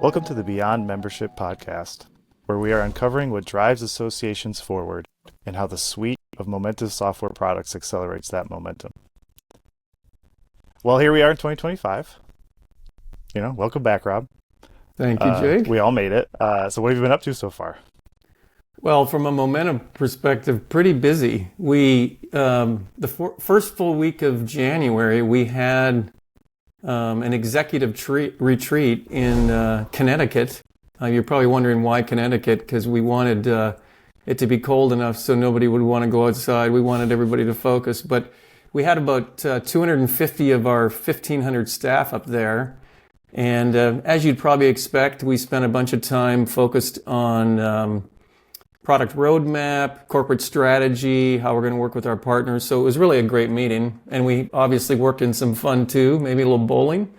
Welcome to the Beyond Membership podcast, where we are uncovering what drives associations forward and how the suite of Momentive software products accelerates that momentum. Well, here we are in 2025. Welcome back, Rob. Thank you, Jake. We all made it. So what have you been up to so far? Well, from a momentum perspective, pretty busy. The first full week of January, we had an executive retreat in Connecticut. You're probably wondering why Connecticut, because we wanted it to be cold enough so nobody would want to go outside. We wanted everybody to focus. But we had about 250 of our 1,500 staff up there. And as you'd probably expect, we spent a bunch of time focused on product roadmap, corporate strategy, how we're going to work with our partners. So it was really a great meeting. And we obviously worked in some fun too, maybe a little bowling.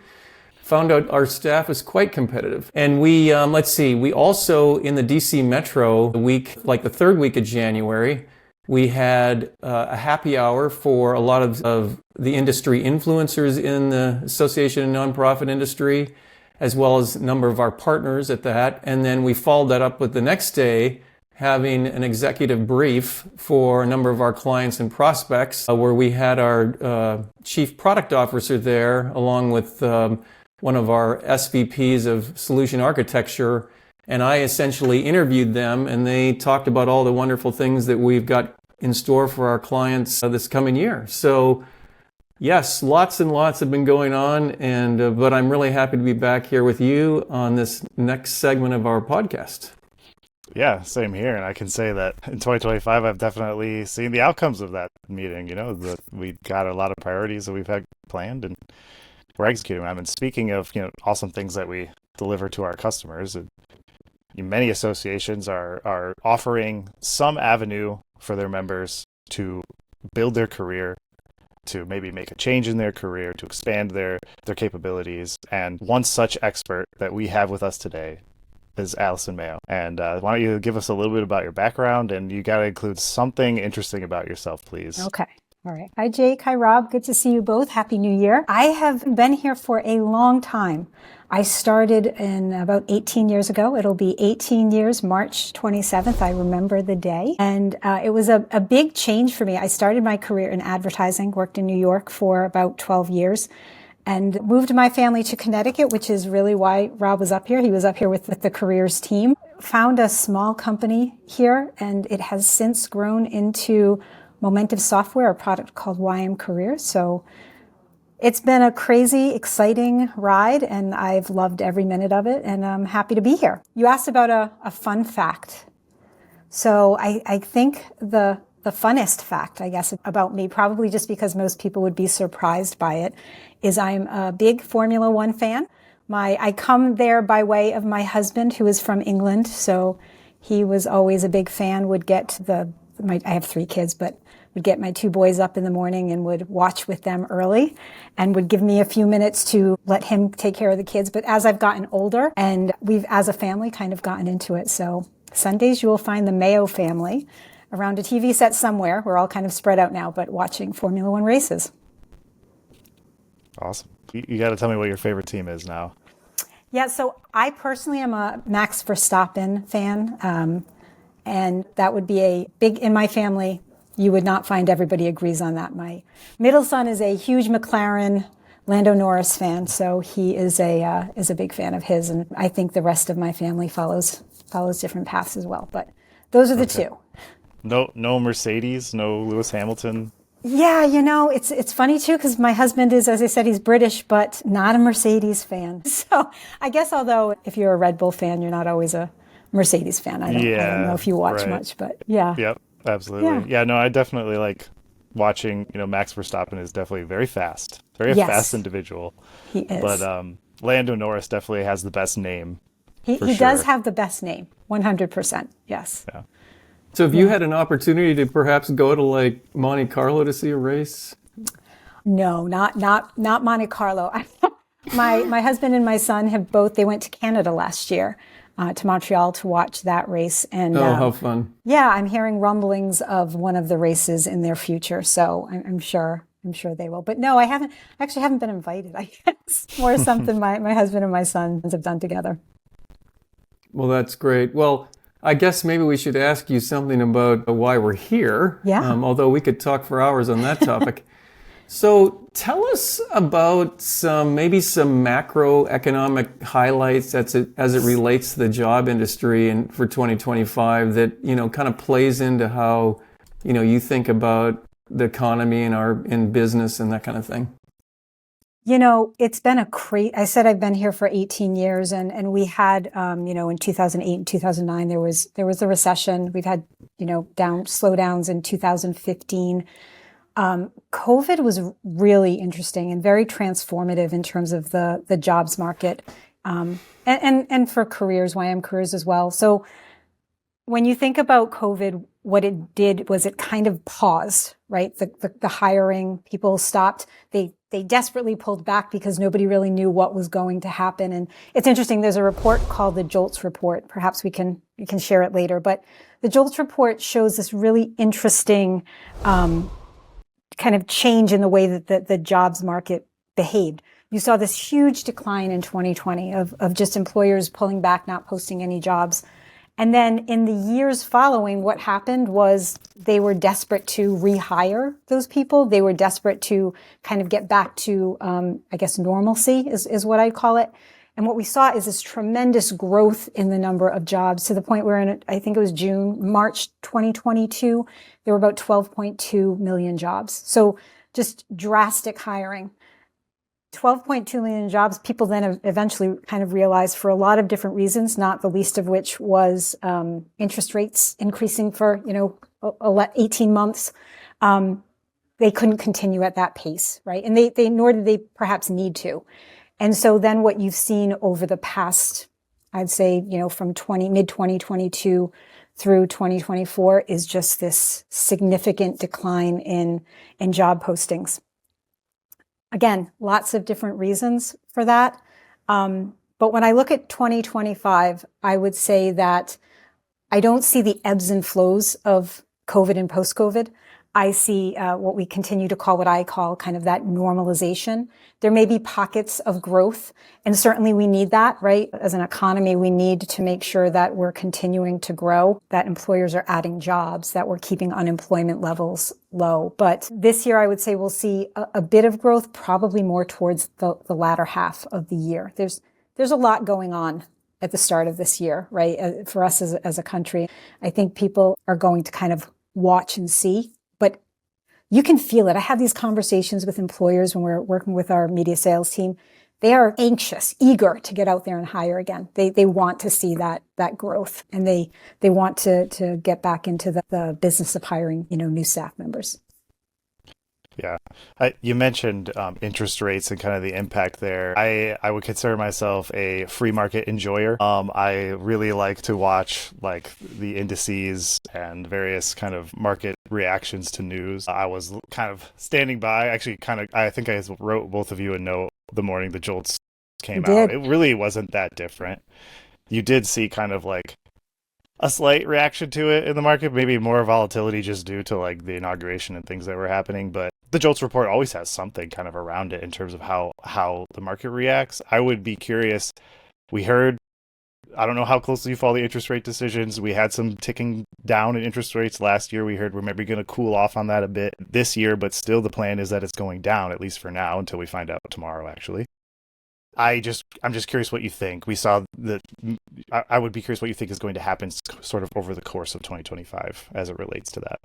Found out our staff is quite competitive. And we also in the DC Metro the third week of January, we had a happy hour for a lot of the industry influencers in the association and nonprofit industry, as well as a number of our partners at that. And then we followed that up with the next day having an executive brief for a number of our clients and prospects, where we had our chief product officer there, along with one of our SVPs of solution architecture. And I essentially interviewed them, and they talked about all the wonderful things that we've got in store for our clients this coming year. So yes, lots and lots have been going on, but I'm really happy to be back here with you on this next segment of our podcast. Yeah, same here. And I can say that in 2025, I've definitely seen the outcomes of that meeting. We got a lot of priorities that we've had planned and we're executing them. And speaking of, awesome things that we deliver to our customers, many associations are offering some avenue for their members to build their career, to maybe make a change in their career, to expand their capabilities. And one such expert that we have with us today is Allison Mayo. And why don't you give us a little bit about your background, and you got to include something interesting about yourself, please. Okay. All right. Hi, Jake. Hi, Rob. Good to see you both. Happy New Year. I have been here for a long time. I started in about 18 years ago. It'll be 18 years, March 27th. I remember the day. And it was a big change for me. I started my career in advertising, worked in New York for about 12 years. And moved my family to Connecticut, which is really why Rob was up here. He was up here with the careers team. Found a small company here, and it has since grown into Momentive Software, a product called YM Careers. So it's been a crazy, exciting ride, and I've loved every minute of it, and I'm happy to be here. You asked about a fun fact. So I think the funnest fact, I guess, about me, probably just because most people would be surprised by it, is I'm a big Formula One fan. I come there by way of my husband, who is from England, so he was always a big fan, would get I have 3 kids, but would get my 2 boys up in the morning and would watch with them early and would give me a few minutes to let him take care of the kids. But as I've gotten older, and we've, as a family, kind of gotten into it, so Sundays you will find the Mayo family around a TV set somewhere. We're all kind of spread out now, but watching Formula One races. Awesome. You got to tell me what your favorite team is now. Yeah, so I personally am a Max Verstappen fan, and that would be a big, in my family, you would not find everybody agrees on that. My middle son is a huge McLaren, Lando Norris fan, so he is a big fan of his, and I think the rest of my family follows different paths as well. But those are the two. No Mercedes, no Lewis Hamilton. Yeah, it's funny too, because my husband is, as I said, he's British, but not a Mercedes fan. So I guess, although if you're a Red Bull fan, you're not always a Mercedes fan. I don't know if you watch much, but yeah. Yep, absolutely. Yeah, no, I definitely like watching, Max Verstappen is definitely very fast, fast individual. He is. But Lando Norris definitely has the best name. He does have the best name, 100%, yes. Yeah. So have you had an opportunity to perhaps go to Monte Carlo to see a race? No, not Monte Carlo. My husband and my son they went to Canada last year, to Montreal to watch that race. And how fun. Yeah, I'm hearing rumblings of one of the races in their future, so I'm sure they will. But no, I haven't been invited. I guess more something my husband and my son have done together. Well, that's great. Well, I guess maybe we should ask you something about why we're here. Yeah. Although we could talk for hours on that topic. So tell us about maybe some macroeconomic highlights as it relates to the job industry and for 2025 that, kind of plays into how, you think about the economy and in business and that kind of thing. It's been I said I've been here for 18 years and we had, in 2008 and 2009, there was a recession. We've had, slowdowns in 2015. COVID was really interesting and very transformative in terms of the jobs market, and for careers, YM careers as well. So when you think about COVID, what it did was it kind of paused, right? The hiring, people stopped. They desperately pulled back because nobody really knew what was going to happen. And it's interesting. There's a report called the JOLTS report. Perhaps we can share it later. But the JOLTS report shows this really interesting kind of change in the way that the jobs market behaved. You saw this huge decline in 2020 of just employers pulling back, not posting any jobs. And then in the years following, what happened was they were desperate to rehire those people. They were desperate to kind of get back to, normalcy is what I call it. And what we saw is this tremendous growth in the number of jobs to the point where I think it was March 2022, there were about 12.2 million jobs. So just drastic hiring. 12.2 million jobs, people then eventually kind of realized for a lot of different reasons, not the least of which was interest rates increasing for, 18 months. They couldn't continue at that pace, right? And they nor did they perhaps need to. And so then what you've seen over the past, I'd say, from mid 2022 through 2024 is just this significant decline in job postings. Again, lots of different reasons for that. But when I look at 2025, I would say that I don't see the ebbs and flows of COVID and post-COVID. I see what I call kind of that normalization. There may be pockets of growth, and certainly we need that, right? As an economy, we need to make sure that we're continuing to grow, that employers are adding jobs, that we're keeping unemployment levels low. But this year, I would say we'll see a bit of growth, probably more towards the latter half of the year. There's a lot going on at the start of this year, right? For us as a country, I think people are going to kind of watch and see. But you can feel it. I have these conversations with employers when we're working with our media sales team. They are anxious, eager to get out there and hire again. They want to see that growth, and they want to get back into the business of hiring, new staff members. Yeah. You mentioned interest rates and kind of the impact there. I would consider myself a free market enjoyer. I really like to watch like the indices and various kind of market reactions to news. I was kind of standing by, actually I think I wrote both of you a note the morning the JOLTS came out. It really wasn't that different. You did see kind of like a slight reaction to it in the market, maybe more volatility just due to like the inauguration and things that were happening. But the JOLTS report always has something kind of around it in terms of how the market reacts. I would be curious. We heard, I don't know how closely you follow the interest rate decisions. We had some ticking down in interest rates last year. We heard we're maybe going to cool off on that a bit this year, but still the plan is that it's going down, at least for now, until we find out tomorrow, actually. I'm just curious what you think. We saw that. I would be curious what you think is going to happen sort of over the course of 2025 as it relates to that.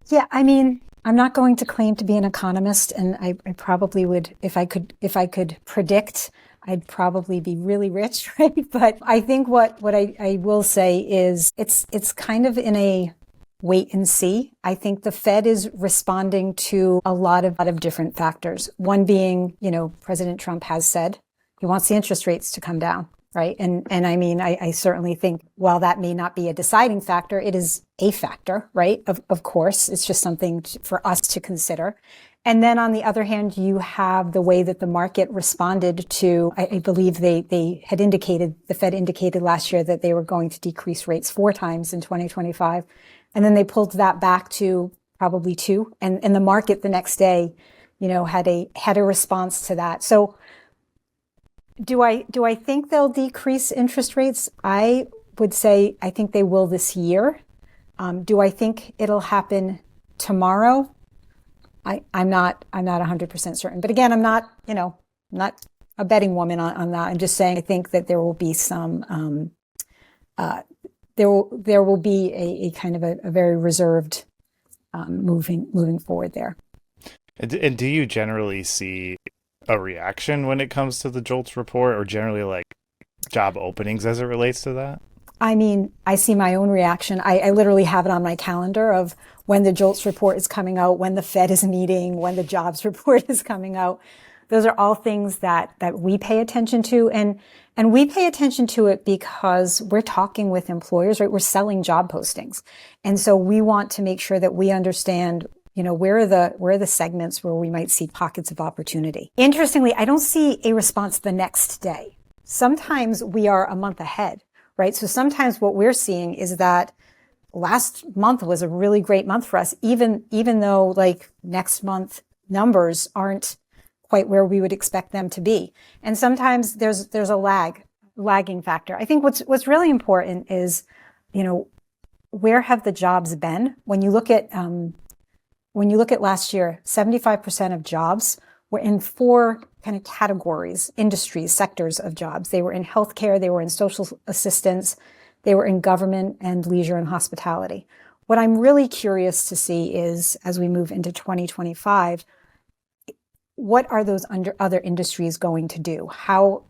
Yeah, I mean, I'm not going to claim to be an economist, and I probably would, if I could predict, I'd probably be really rich, right? But I think what I will say is it's kind of in a wait and see. I think the Fed is responding to a lot of different factors. One being, President Trump has said he wants the interest rates to come down, right? And I mean, I certainly think while that may not be a deciding factor, it is a factor, right? Of course, it's just something for us to consider. And then on the other hand, you have the way that the market responded to, I believe the Fed indicated last year that they were going to decrease rates 4 times in 2025. And then they pulled that back to probably 2. And the market the next day, had a response to that. So Do I think they'll decrease interest rates? I would say I think they will this year. Do I think it'll happen tomorrow? I'm not 100% certain. But again, I'm not, not a betting woman on that. I'm just saying I think that there will be some there will be a kind of a very reserved moving forward there. And do you generally see a reaction when it comes to the JOLTS report, or generally like job openings as it relates to that? I mean, I see my own reaction. I literally have it on my calendar of when the JOLTS report is coming out, when the Fed is meeting, when the jobs report is coming out. Those are all things that we pay attention to. And we pay attention to it because we're talking with employers, right? We're selling job postings. And so we want to make sure that we understand, where are the segments where we might see pockets of opportunity. Interestingly, I don't see a response the next day. Sometimes we are a month ahead, right? So sometimes what we're seeing is that last month was a really great month for us, even though like next month numbers aren't quite where we would expect them to be. And sometimes there's a lagging factor. I think what's really important is, where have the jobs been? When you look at last year, 75% of jobs were in four kind of categories, industries, sectors of jobs. They were in healthcare, they were in social assistance, they were in government and leisure and hospitality. What I'm really curious to see is, as we move into 2025, what are those other industries going to do? How,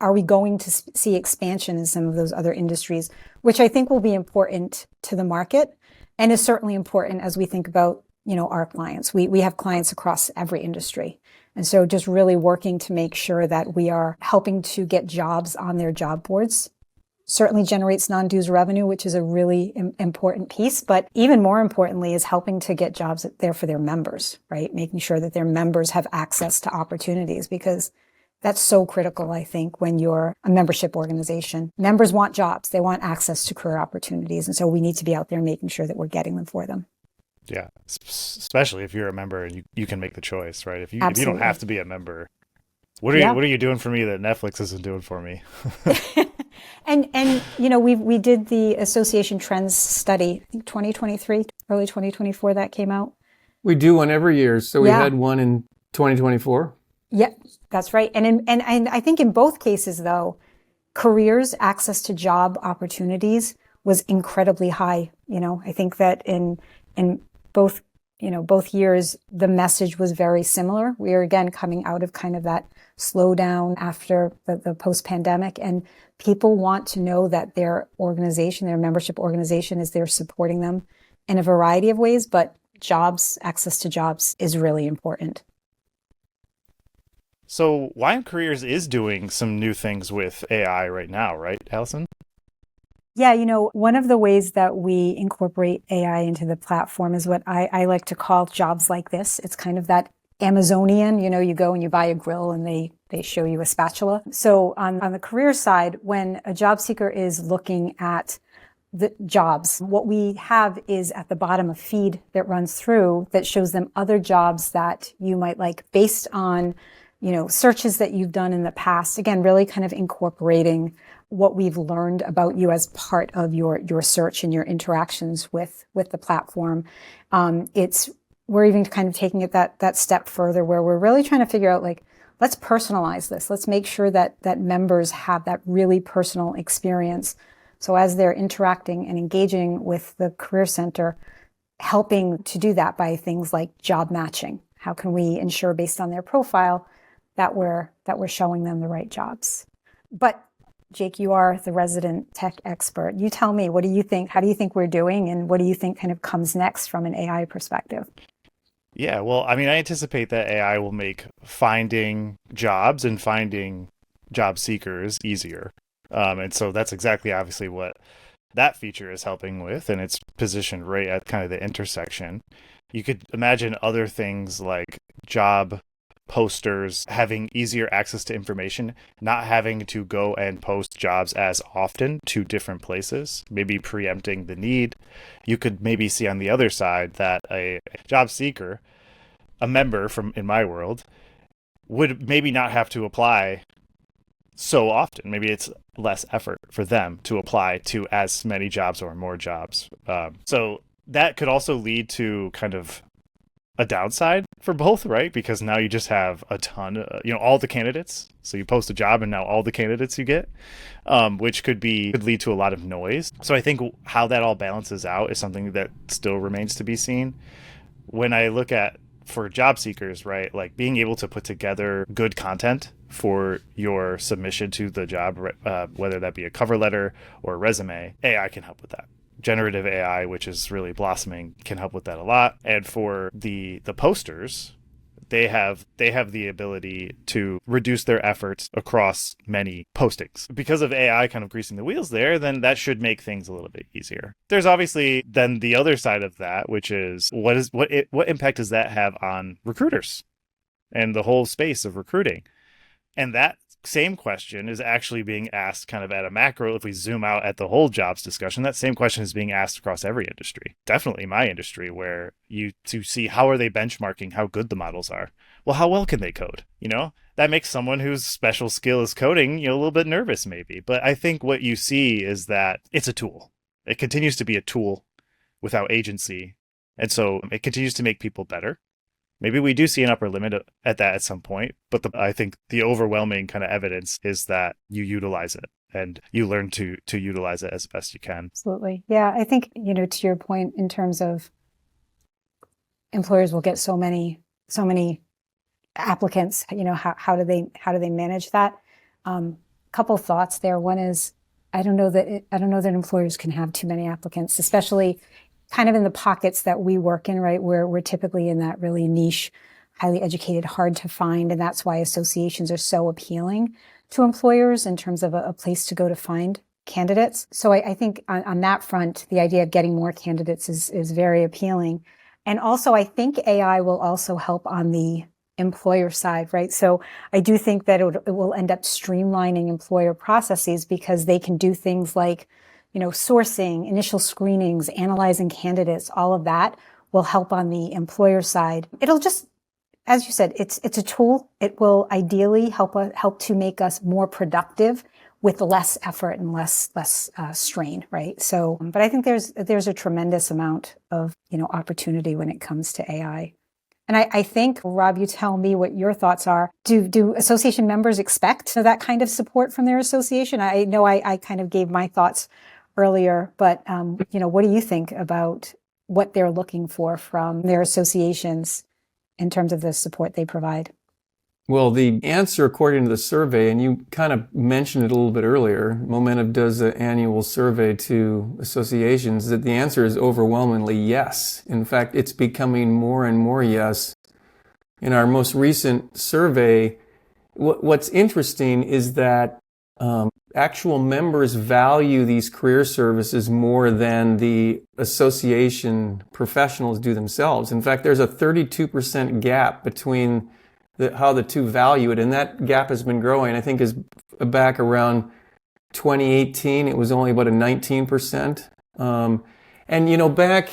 are we going to see expansion in some of those other industries, which I think will be important to the market and is certainly important as we think about, our clients. We have clients across every industry. And so just really working to make sure that we are helping to get jobs on their job boards certainly generates non-dues revenue, which is a really important piece. But even more importantly is helping to get jobs there for their members, right? Making sure that their members have access to opportunities, because that's so critical, I think, when you're a membership organization. Members want jobs. They want access to career opportunities. And so we need to be out there making sure that we're getting them for them. Yeah, especially if you're a member and you can make the choice, right? If you don't have to be a member, what are you doing for me that Netflix isn't doing for me? And we did the Association Trends study, I think 2023, early 2024 that came out. We do one every year, so we had one in 2024. Yeah, that's right. And I think in both cases, though, careers, access to job opportunities was incredibly high. I think that in both years, the message was very similar. We are again coming out of kind of that slowdown after the post-pandemic, and people want to know that their organization, their membership organization, is there supporting them in a variety of ways, but jobs, access to jobs is really important. So YM Careers is doing some new things with AI right now, right, Allison? Yeah, one of the ways that we incorporate AI into the platform is what I like to call jobs like this. It's kind of that Amazonian, you go and you buy a grill and they show you a spatula. So on the career side, when a job seeker is looking at the jobs, what we have is at the bottom a feed that runs through that shows them other jobs that you might like based on, searches that you've done in the past. Again, really kind of incorporating what we've learned about you as part of your search and your interactions with the platform. We're even kind of taking it that step further where we're really trying to figure out, like, let's personalize this. Let's make sure that members have that really personal experience. So as they're interacting and engaging with the Career Center, helping to do that by things like job matching. How can we ensure based on their profile that we're showing them the right jobs? But Jake, you are the resident tech expert. You tell me, what do you think? How do you think we're doing? And what do you think kind of comes next from an AI perspective? Yeah, well, I mean, I anticipate that AI will make finding jobs and finding job seekers easier. And so that's exactly obviously what that feature is helping with. And it's positioned right at kind of the intersection. You could imagine other things like job posters having easier access to information, not having to go and post jobs as often to different places, maybe preempting the need. You could maybe see on the other side that a job seeker, a member from in my world, would maybe not have to apply so often. Maybe it's less effort for them to apply to as many jobs or more jobs. So that could also lead to kind of a downside for both, right? Because now you just have a ton, all the candidates. So you post a job and now all the candidates you get, which could lead to a lot of noise. So I think how that all balances out is something that still remains to be seen. When I look at for job seekers, right, like being able to put together good content for your submission to the job, whether that be a cover letter or a resume, AI can help with that. Generative AI, which is really blossoming, can help with that a lot. And for the posters, they have the ability to reduce their efforts across many postings. Because of AI kind of greasing the wheels there, then that should make things a little bit easier. There's obviously then the other side of that, which is what impact does that have on recruiters and the whole space of recruiting? And that same question is actually being asked kind of at a macro. If we zoom out at the whole jobs discussion, that same question is being asked across every industry. Definitely my industry, where to see how are they benchmarking how good the models are. Well, how well can they code? That makes someone whose special skill is coding, a little bit nervous maybe. But I think what you see is that it's a tool. It continues to be a tool without agency. And so it continues to make people better. Maybe we do see an upper limit at that at some point, but I think the overwhelming kind of evidence is that you utilize it and you learn to utilize it as best you can. Absolutely. Yeah, I think, to your point in terms of employers will get so many applicants, how do they manage that? Couple thoughts there. One is, I don't know that employers can have too many applicants, especially kind of in the pockets that we work in, right? Where we're typically in that really niche, highly educated, hard to find. And that's why associations are so appealing to employers in terms of a place to go to find candidates. So I think on that front, the idea of getting more candidates is very appealing. And also, I think AI will also help on the employer side, right? So I do think that it will end up streamlining employer processes because they can do things like sourcing, initial screenings, analyzing candidates, all of that will help on the employer side. It'll just, as you said, it's a tool. It will ideally help to make us more productive with less effort and less strain, right? So, but I think there's a tremendous amount of opportunity when it comes to AI. And I think, Rob, you tell me what your thoughts are. Do association members expect that kind of support from their association? I know I kind of gave my thoughts earlier, but what do you think about what they're looking for from their associations in terms of the support they provide? Well, the answer, according to the survey, and you kind of mentioned it a little bit earlier, Momentive does an annual survey to associations, that the answer is overwhelmingly yes. In fact, it's becoming more and more yes. In our most recent survey, what's interesting is that actual members value these career services more than the association professionals do themselves. In fact, there's a 32% gap between how the two value it, and that gap has been growing. I think is back around 2018, it was only about a 19%. And back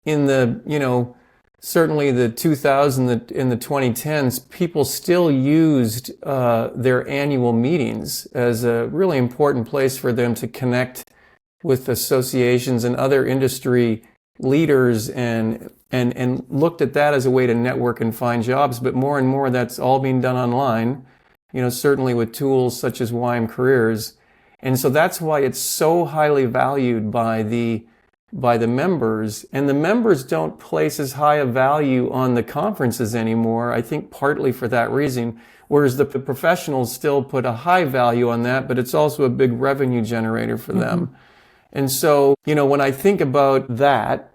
in the certainly the 2000s in the 2010s, people still used their annual meetings as a really important place for them to connect with associations and other industry leaders and looked at that as a way to network and find jobs. But more and more, that's all being done online, certainly with tools such as YM Careers. And so that's why it's so highly valued by the members. And the members don't place as high a value on the conferences anymore, I think partly for that reason, whereas the professionals still put a high value on that, but it's also a big revenue generator for them. And so, when I think about that,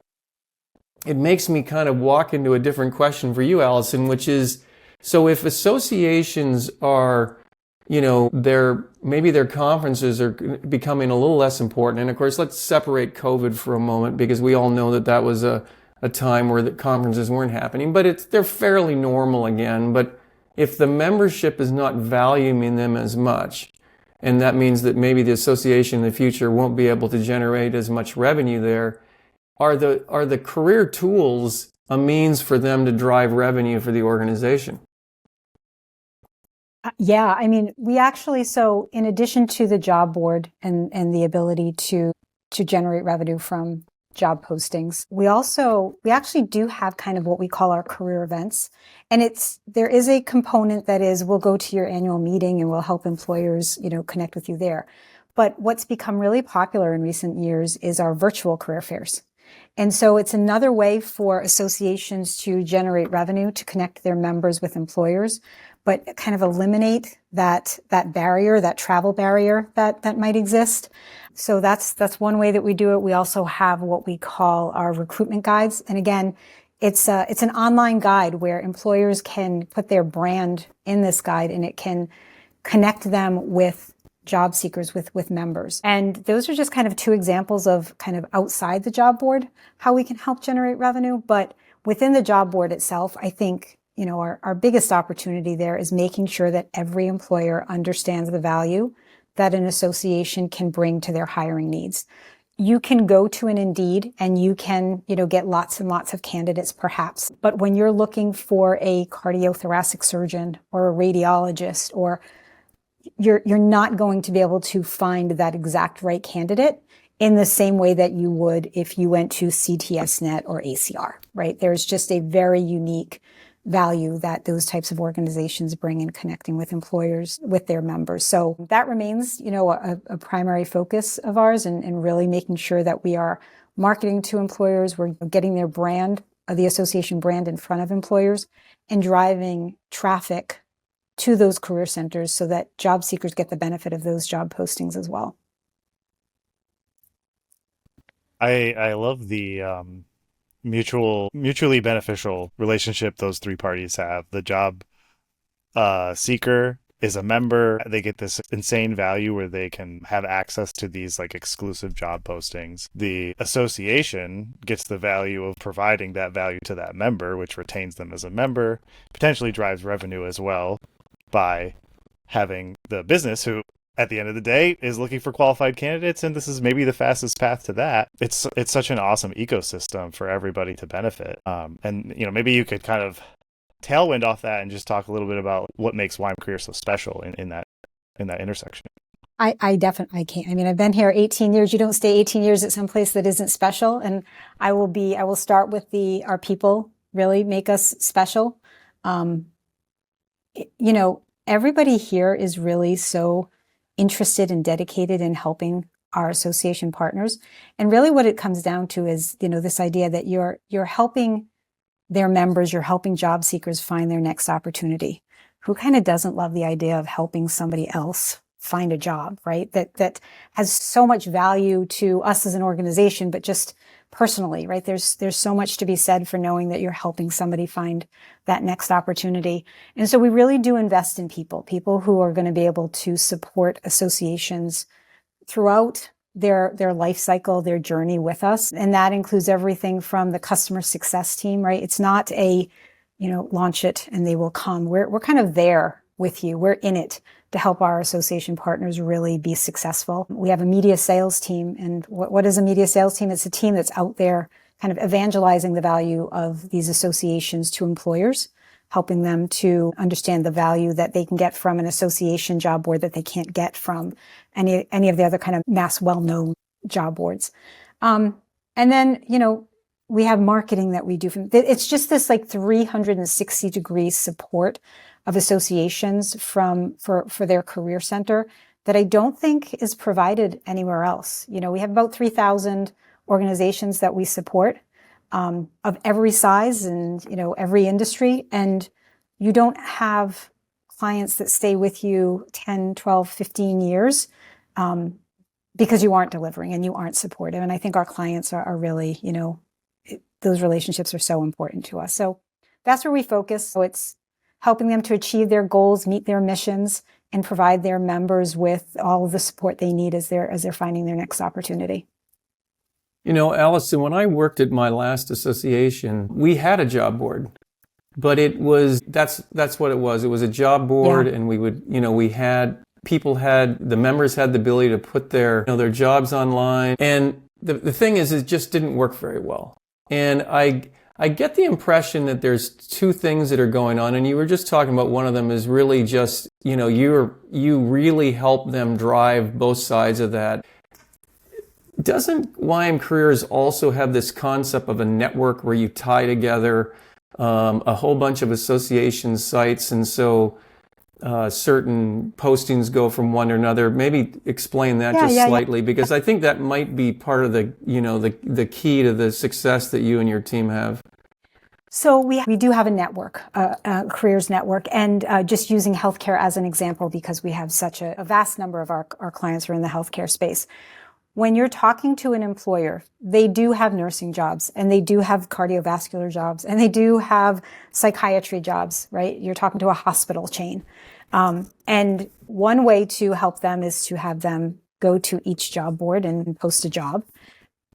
it makes me kind of walk into a different question for you, Allison, which is, so if associations are, maybe their conferences are becoming a little less important. And of course, let's separate COVID for a moment, because we all know that was a time where the conferences weren't happening, but they're fairly normal again. But if the membership is not valuing them as much, and that means that maybe the association in the future won't be able to generate as much revenue there, are the career tools a means for them to drive revenue for the organization? Yeah, I mean, we actually, so in addition to the job board and the ability to generate revenue from job postings, we actually do have kind of what we call our career events. And there is a component that is, we'll go to your annual meeting and we'll help employers, connect with you there. But what's become really popular in recent years is our virtual career fairs. And so it's another way for associations to generate revenue, to connect their members with employers, but kind of eliminate that barrier, that travel barrier that might exist. So that's one way that we do it. We also have what we call our recruitment guides. And again, it's an online guide where employers can put their brand in this guide, and it can connect them with job seekers, with members. And those are just kind of two examples of kind of outside the job board, how we can help generate revenue. But within the job board itself, I think, our biggest opportunity there is making sure that every employer understands the value that an association can bring to their hiring needs. You can go to an Indeed and you can, get lots and lots of candidates perhaps. But when you're looking for a cardiothoracic surgeon or a radiologist, or you're not going to be able to find that exact right candidate in the same way that you would if you went to CTSNet or ACR, right? There's just a very unique value that those types of organizations bring in connecting with employers, with their members. So that remains, a primary focus of ours, and really making sure that we are marketing to employers, we're getting their brand, the association brand, in front of employers, and driving traffic to those career centers so that job seekers get the benefit of those job postings as well. I love the mutually beneficial relationship those three parties have. The job seeker is a member. They get this insane value where they can have access to these like exclusive job postings. The association gets the value of providing that value to that member, which retains them as a member, potentially drives revenue as well by having the business, who at the end of the day is looking for qualified candidates, and this is maybe the fastest path to that. It's such an awesome ecosystem for everybody to benefit. And maybe you could kind of tailwind off that and just talk a little bit about what makes WiMANN so special in that intersection. I definitely can't. I mean, I've been here 18 years. You don't stay 18 years at some place that isn't special. And I will start with our people really make us special. Everybody here is really so interested and dedicated in helping our association partners. And really what it comes down to is, this idea that you're helping their members, you're helping job seekers find their next opportunity. Who kind of doesn't love the idea of helping somebody else find a job, right? That has so much value to us as an organization, but just personally, right? There's so much to be said for knowing that you're helping somebody find that next opportunity. And so we really do invest in people who are going to be able to support associations throughout their life cycle, their journey with us. And that includes everything from the customer success team, right? It's not launch it and they will come. We're kind of there with you. We're in it to help our association partners really be successful. We have a media sales team. And what is a media sales team? It's a team that's out there kind of evangelizing the value of these associations to employers, helping them to understand the value that they can get from an association job board that they can't get from any of the other kind of mass well-known job boards. And then, we have marketing that we do. It's just this like 360 degree support of associations for their career center that I don't think is provided anywhere else. We have about 3,000 organizations that we support, of every size and, every industry. And you don't have clients that stay with you 10, 12, 15 years, because you aren't delivering and you aren't supportive. And I think our clients are really, those relationships are so important to us. So that's where we focus. So it's helping them to achieve their goals, meet their missions, and provide their members with all of the support they need as they're finding their next opportunity. Allison, when I worked at my last association, we had a job board, but that's what it was. It was a job board, yeah. And we would, the members had the ability to put their jobs online. And the thing is, it just didn't work very well. And I get the impression that there's two things that are going on, and you were just talking about one of them is really just you really help them drive both sides of that. Doesn't YM Careers also have this concept of a network where you tie together a whole bunch of association sites, and so certain postings go from one to another? Maybe explain that slightly, because I think that might be part of the key to the success that you and your team have. So we do have a network, a careers network, and just using healthcare as an example, because we have such a vast number of our clients are in the healthcare space. When you're talking to an employer, they do have nursing jobs, and they do have cardiovascular jobs, and they do have psychiatry jobs, right? You're talking to a hospital chain. And one way to help them is to have them go to each job board and post a job.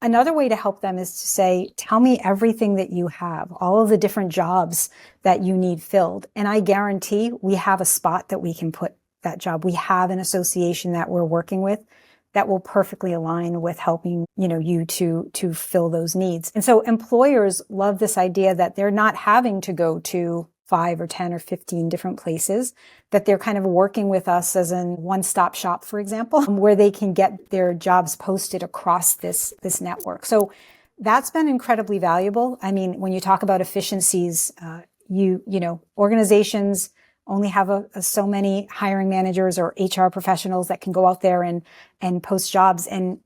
Another way to help them is to say, tell me everything that you have, all of the different jobs that you need filled. And I guarantee we have a spot that we can put that job. We have an association that we're working with that will perfectly align with helping, you to fill those needs. And so employers love this idea that they're not having to go to 5 or 10 or 15 different places, that they're kind of working with us as a one-stop shop, for example, where they can get their jobs posted across this network. So that's been incredibly valuable. I mean, when you talk about efficiencies, organizations only have so many hiring managers or HR professionals that can go out there and post jobs. And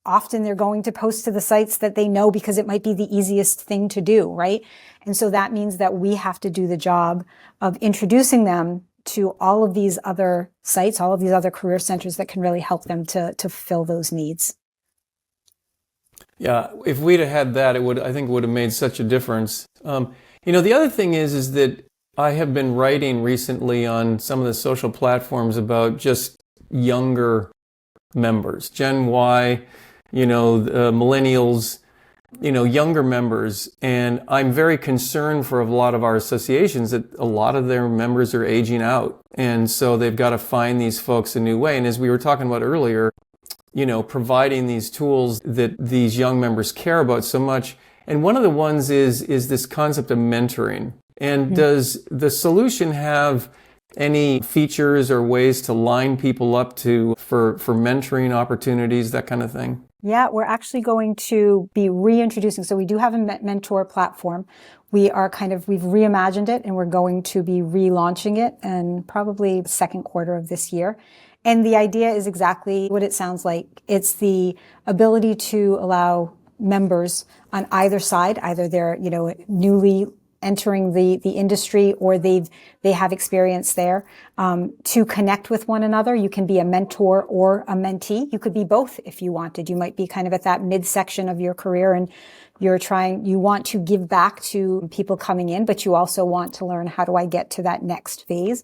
often they're going to post to the sites that they know because it might be the easiest thing to do, right? And so that means that we have to do the job of introducing them to all of these other sites, all of these other career centers that can really help them to fill those needs. Yeah, if we'd have had that, I think it would have made such a difference. The other thing is that I have been writing recently on some of the social platforms about just younger members, Gen Y, millennials, younger members. And I'm very concerned for a lot of our associations that a lot of their members are aging out. And so they've got to find these folks a new way. And as we were talking about earlier, providing these tools that these young members care about so much. And one of the ones is this concept of mentoring. And does the solution have any features or ways to line people up for mentoring opportunities, that kind of thing? Yeah, we're actually going to be reintroducing. So we do have a mentor platform. We've reimagined it, and we're going to be relaunching it in probably the second quarter of this year. And the idea is exactly what it sounds like. It's the ability to allow members on either side, either they're, newly entering the industry or they have experience there, to connect with one another. You can be a mentor or a mentee. You could be both if you wanted. You might be kind of at that midsection of your career and you want to give back to people coming in, but you also want to learn, how do I get to that next phase?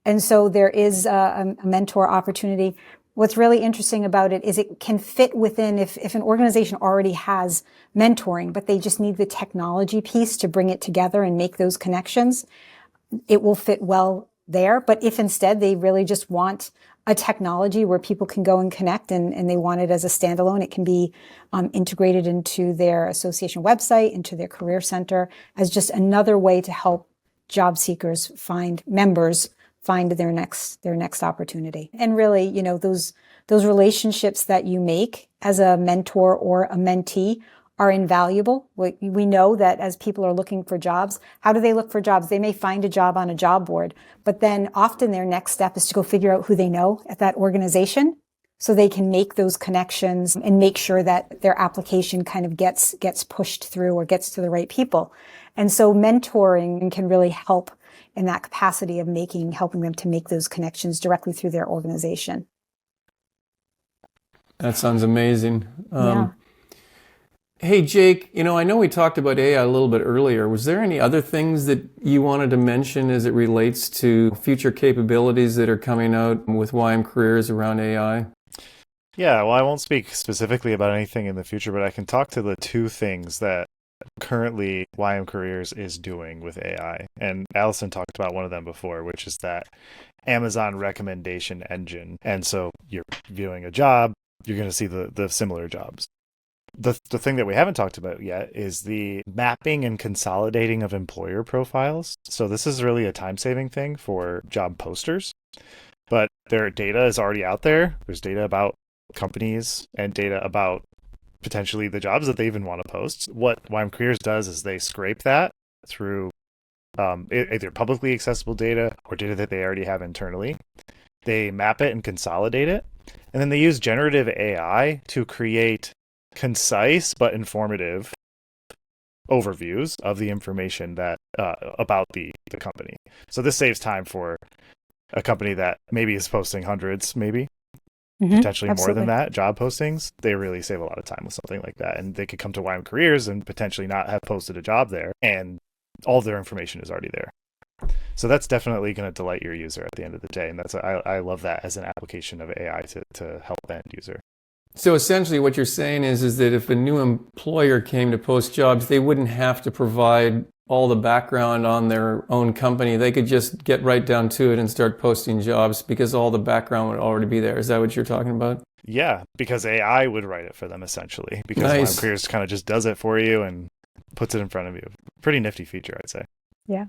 And so there is a mentor opportunity. What's really interesting about it is it can fit within, if an organization already has mentoring, but they just need the technology piece to bring it together and make those connections, it will fit well there. But if instead they really just want a technology where people can go and connect and they want it as a standalone, it can be integrated into their association website, into their career center, as just another way to help job seekers find their next opportunity. And really, those relationships that you make as a mentor or a mentee are invaluable. We know that as people are looking for jobs, how do they look for jobs? They may find a job on a job board, but then often their next step is to go figure out who they know at that organization so they can make those connections and make sure that their application kind of gets pushed through or gets to the right people. And so mentoring can really help in that capacity of helping them to make those connections directly through their organization. That sounds amazing. Yeah. Hey, Jake, I know we talked about AI a little bit earlier. Was there any other things that you wanted to mention as it relates to future capabilities that are coming out with YM Careers around AI? Yeah, well, I won't speak specifically about anything in the future, but I can talk to the two things that currently YM Careers is doing with AI. And Allison talked about one of them before, which is that Amazon recommendation engine. And so you're viewing a job, you're going to see the similar jobs. the thing that we haven't talked about yet is the mapping and consolidating of employer profiles. So this is really a time-saving thing for job posters, but their data is already out there. There's data about companies and data about potentially the jobs that they even want to post. What YM Careers does is they scrape that through either publicly accessible data or data that they already have internally. They map it and consolidate it, and then they use generative AI to create concise but informative overviews of the information that about the company. So this saves time for a company that maybe is posting hundreds, maybe potentially more than that, job postings. They really save a lot of time with something like that, and they could come to YM Careers and potentially not have posted a job there, and all their information is already there. So that's definitely going to delight your user at the end of the day, and I love that as an application of AI to help the end user. So essentially what you're saying is that if a new employer came to post jobs, they wouldn't have to provide all the background on their own company. They could just get right down to it and start posting jobs because all the background would already be there. Is that what you're talking about? Yeah, because AI would write it for them essentially, because Nice. YM Careers kind of just does it for you and puts it in front of you. Pretty nifty feature, I'd say. Yeah.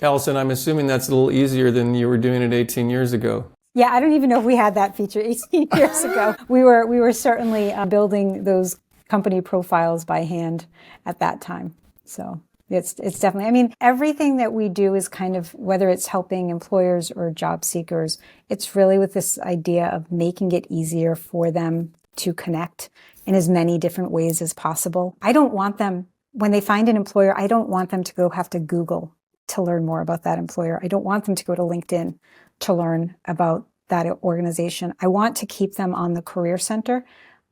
Allison, I'm assuming that's a little easier than you were doing it 18 years ago. Yeah, I don't even know if we had that feature 18 years ago. We were certainly building those company profiles by hand at that time. So it's definitely, I mean, everything that we do is kind of, whether it's helping employers or job seekers, it's really with this idea of making it easier for them to connect in as many different ways as possible. I don't want them, when they find an employer, I don't want them to go have to Google to learn more about that employer. I don't want them to go to LinkedIn to learn about that organization. I want to keep them on the Career Center,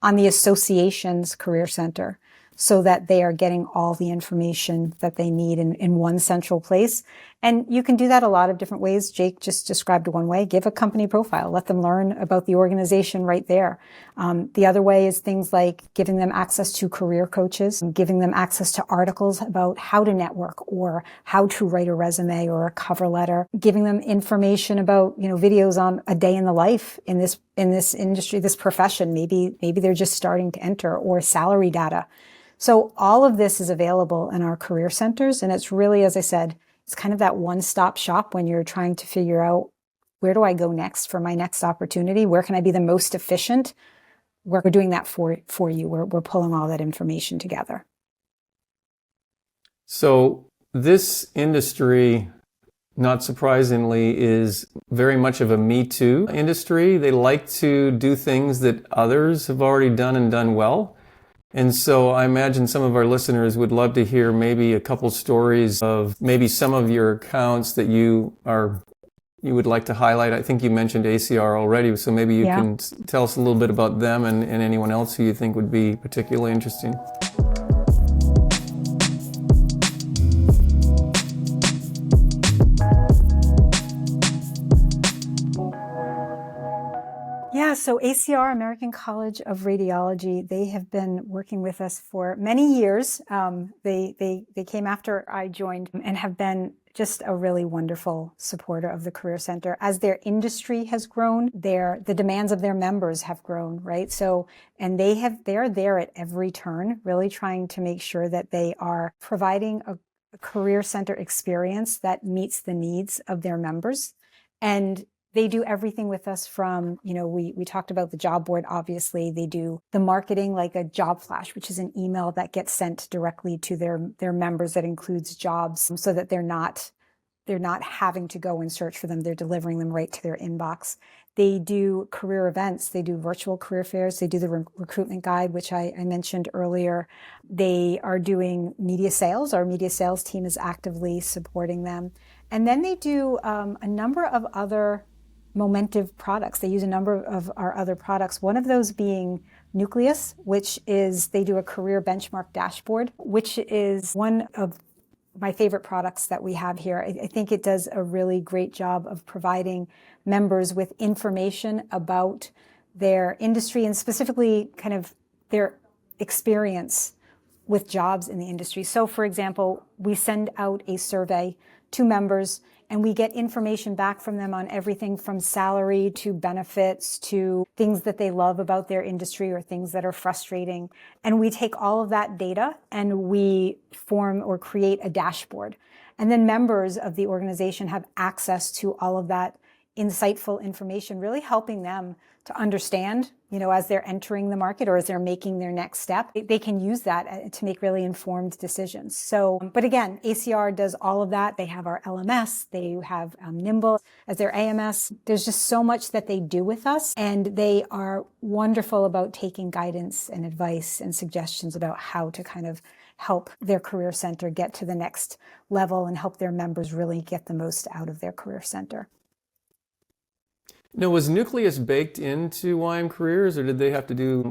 on the association's Career Center, so that they are getting all the information that they need in one central place. And you can do that a lot of different ways. Jake just described one way. Give a company profile. Let them learn about the organization right there. The other way is things like giving them access to career coaches, giving them access to articles about how to network or how to write a resume or a cover letter, giving them information about, videos on a day in the life in this industry, this profession. Maybe they're just starting to enter, or salary data. So all of this is available in our career centers. And it's really, as I said, it's kind of that one-stop shop when you're trying to figure out, where do I go next for my next opportunity? Where can I be the most efficient? We're doing that for you. We're pulling all that information together. So this industry, not surprisingly, is very much of a Me Too industry. They like to do things that others have already done and done well. And so I imagine some of our listeners would love to hear maybe a couple stories of maybe some of your accounts that you would like to highlight. I think you mentioned ACR already, so maybe you can tell us a little bit about them and anyone else who you think would be particularly interesting. Yeah, so ACR, American College of Radiology, they have been working with us for many years. They came after I joined and have been just a really wonderful supporter of the Career Center. As their industry has grown, the demands of their members have grown, right? So, and they're there at every turn, really trying to make sure that they are providing a Career Center experience that meets the needs of their members. And they do everything with us from, we talked about the job board, obviously. They do the marketing, like a job flash, which is an email that gets sent directly to their members that includes jobs, so that they're not having to go and search for them. They're delivering them right to their inbox. They do career events. They do virtual career fairs. They do the recruitment guide, which I mentioned earlier. They are doing media sales. Our media sales team is actively supporting them. And then they do a number of other Momentive products. They use a number of our other products, one of those being Nucleus, which is, they do a career benchmark dashboard, which is one of my favorite products that we have here. I think it does a really great job of providing members with information about their industry and specifically kind of their experience with jobs in the industry. So for example, we send out a survey to members and we get information back from them on everything from salary to benefits to things that they love about their industry or things that are frustrating. And we take all of that data and we form or create a dashboard. And then members of the organization have access to all of that insightful information, really helping them to understand, as they're entering the market or as they're making their next step, they can use that to make really informed decisions. So, but again, ACR does all of that. They have our LMS, they have Nimble as their AMS. There's just so much that they do with us, and they are wonderful about taking guidance and advice and suggestions about how to kind of help their career center get to the next level and help their members really get the most out of their career center. Now, was Nucleus baked into YM Careers, or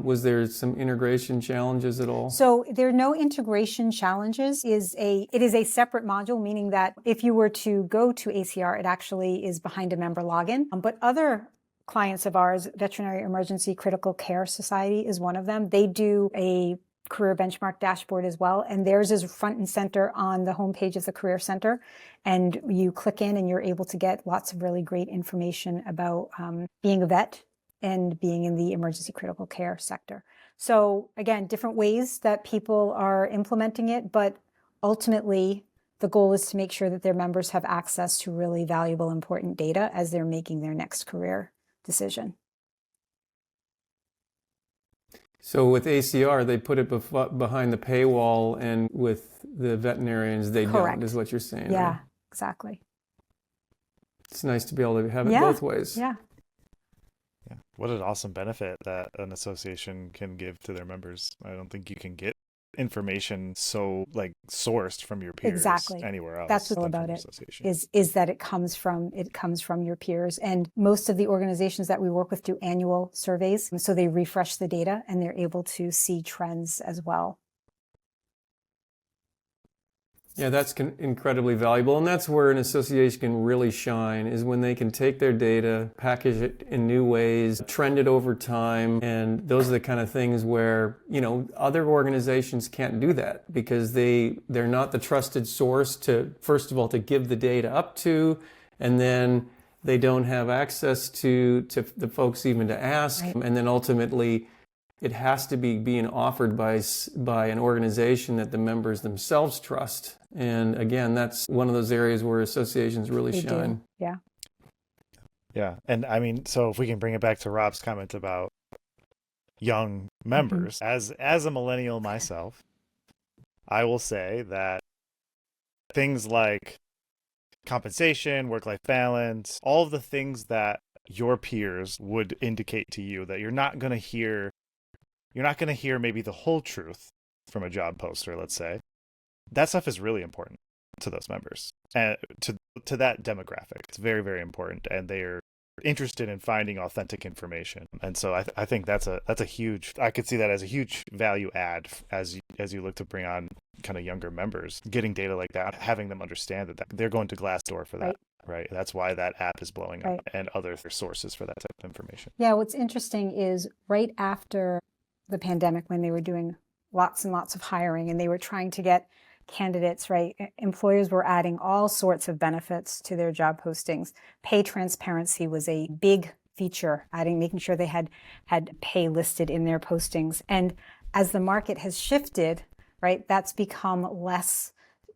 was there some integration challenges at all? So there are no integration challenges. It is a separate module, meaning that if you were to go to ACR, it actually is behind a member login. But other clients of ours, Veterinary Emergency Critical Care Society is one of them. They do a career benchmark dashboard as well, and theirs is front and center on the homepage of the Career Center, and you click in and you're able to get lots of really great information about being a vet and being in the emergency critical care sector. So again, different ways that people are implementing it, but ultimately the goal is to make sure that their members have access to really valuable, important data as they're making their next career decision. So with ACR, they put it behind the paywall, and with the veterinarians, they Correct. don't, is what you're saying. Yeah, right? exactly. It's nice to be able to have it both ways. Yeah. Yeah. What an awesome benefit that an association can give to their members. I don't think you can get information so sourced from your peers anywhere else. That's what's about it is that it comes from your peers. And most of the organizations that we work with do annual surveys, so they refresh the data and they're able to see trends as well. Yeah, that's incredibly valuable. And that's where an association can really shine, is when they can take their data, package it in new ways, trend it over time. And those are the kind of things where, other organizations can't do that because they're not the trusted source to, first of all, to give the data up to, and then they don't have access to the folks even to ask. Right. And then ultimately, it has to be being offered by an organization that the members themselves trust. And again, that's one of those areas where associations really shine. Do. Yeah. Yeah. And I mean, so if we can bring it back to Rob's comment about young members, as a millennial myself, I will say that things like compensation, work-life balance, all of the things that your peers would indicate to you that you're not going to hear maybe the whole truth from a job poster, let's say. That stuff is really important to those members and to that demographic. It's very, very important, and they are interested in finding authentic information. And so I think that's a huge. I could see that as a huge value add as you look to bring on kind of younger members, getting data like that, having them understand that they're going to Glassdoor for that. Right. That's why that app is blowing up, and other sources for that type of information. Yeah. What's interesting is right after the pandemic, when they were doing lots and lots of hiring and they were trying to get candidates, right? Employers were adding all sorts of benefits to their job postings. Pay transparency was a big feature, making sure they had pay listed in their postings. And as the market has shifted, right, that's become less.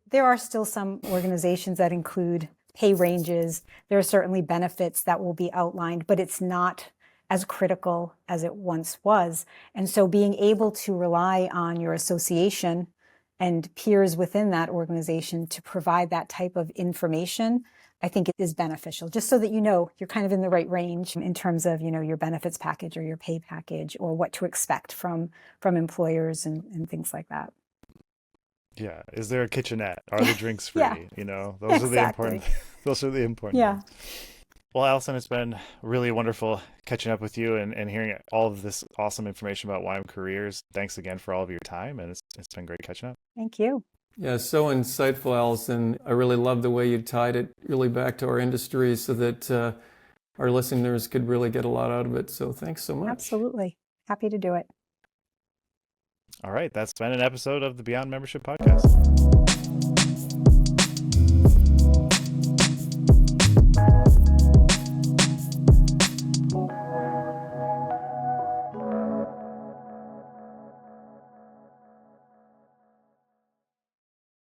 There are still some organizations that include pay ranges. There are certainly benefits that will be outlined, but it's not as critical as it once was. And so being able to rely on your association and peers within that organization to provide that type of information, I think it is beneficial, just so that you're kind of in the right range in terms of, your benefits package or your pay package or what to expect from employers and things like that. Yeah. Is there a kitchenette? Are the drinks free? Yeah. Those are the important. Those are the important. Yeah. ones. Well, Allison, it's been really wonderful catching up with you and hearing all of this awesome information about YM Careers. Thanks again for all of your time, and it's been great catching up. Thank you. Yeah, so insightful, Allison. I really love the way you tied it really back to our industry so that our listeners could really get a lot out of it. So thanks so much. Absolutely. Happy to do it. All right, that's been an episode of the Beyond Membership Podcast.